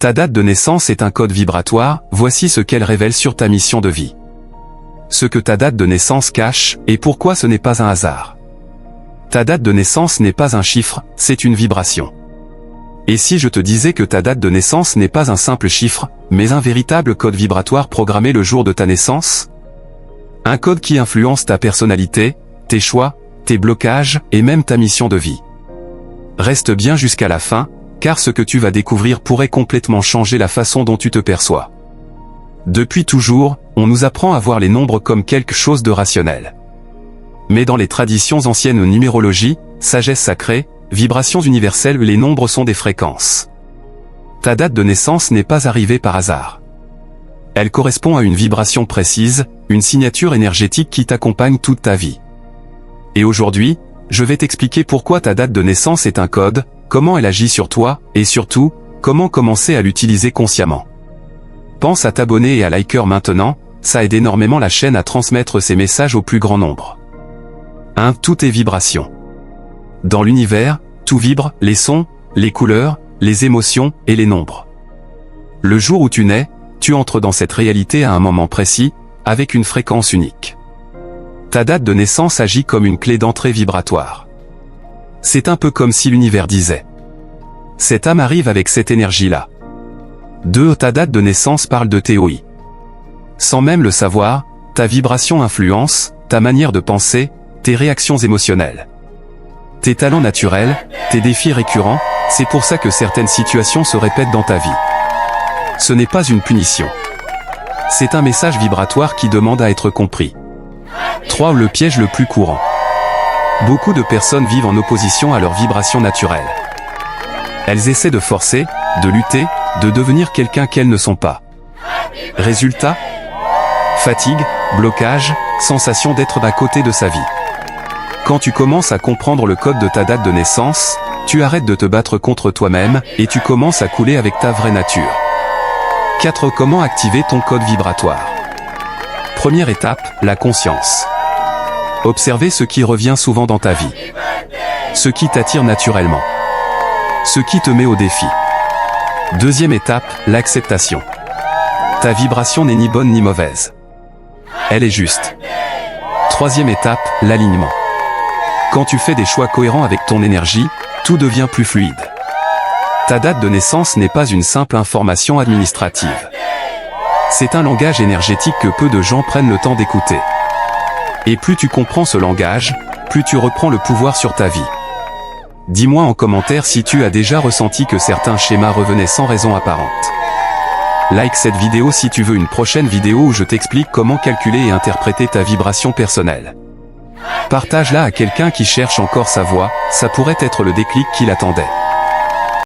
Ta date de naissance est un code vibratoire, voici ce qu'elle révèle sur ta mission de vie. Ce que ta date de naissance cache, et pourquoi ce n'est pas un hasard. Ta date de naissance n'est pas un chiffre, c'est une vibration. Et si je te disais que ta date de naissance n'est pas un simple chiffre, mais un véritable code vibratoire programmé le jour de ta naissance? Un code qui influence ta personnalité, tes choix, tes blocages, et même ta mission de vie. Reste bien jusqu'à la fin, car ce que tu vas découvrir pourrait complètement changer la façon dont tu te perçois. Depuis toujours, on nous apprend à voir les nombres comme quelque chose de rationnel. Mais dans les traditions anciennes de numérologie, sagesse sacrée, vibrations universelles, les nombres sont des fréquences. Ta date de naissance n'est pas arrivée par hasard. Elle correspond à une vibration précise, une signature énergétique qui t'accompagne toute ta vie. Et aujourd'hui, je vais t'expliquer pourquoi ta date de naissance est un code, comment elle agit sur toi, et surtout, comment commencer à l'utiliser consciemment. Pense à t'abonner et à liker maintenant, ça aide énormément la chaîne à transmettre ces messages au plus grand nombre. 1. Tout est vibration. Dans l'univers, tout vibre, les sons, les couleurs, les émotions et les nombres. Le jour où tu nais, tu entres dans cette réalité à un moment précis, avec une fréquence unique. Ta date de naissance agit comme une clé d'entrée vibratoire. C'est un peu comme si l'univers disait. Cette âme arrive avec cette énergie-là. 2. Ta date de naissance parle de théorie. Sans même le savoir, ta vibration influence, ta manière de penser, tes réactions émotionnelles. Tes talents naturels, tes défis récurrents, c'est pour ça que certaines situations se répètent dans ta vie. Ce n'est pas une punition. C'est un message vibratoire qui demande à être compris. 3. Le piège le plus courant. Beaucoup de personnes vivent en opposition à leur vibration naturelle. Elles essaient de forcer, de lutter, de devenir quelqu'un qu'elles ne sont pas. Résultat ? Fatigue, blocage, sensation d'être à côté de sa vie. Quand tu commences à comprendre le code de ta date de naissance, tu arrêtes de te battre contre toi-même, et tu commences à couler avec ta vraie nature. 4. Comment activer ton code vibratoire? Première étape, la conscience. Observez ce qui revient souvent dans ta vie. Ce qui t'attire naturellement. Ce qui te met au défi. Deuxième étape, l'acceptation. Ta vibration n'est ni bonne ni mauvaise. Elle est juste. Troisième étape, l'alignement. Quand tu fais des choix cohérents avec ton énergie, tout devient plus fluide. Ta date de naissance n'est pas une simple information administrative. C'est un langage énergétique que peu de gens prennent le temps d'écouter. Et plus tu comprends ce langage, plus tu reprends le pouvoir sur ta vie. Dis-moi en commentaire si tu as déjà ressenti que certains schémas revenaient sans raison apparente. Like cette vidéo si tu veux une prochaine vidéo où je t'explique comment calculer et interpréter ta vibration personnelle. Partage-la à quelqu'un qui cherche encore sa voie, ça pourrait être le déclic qu'il attendait.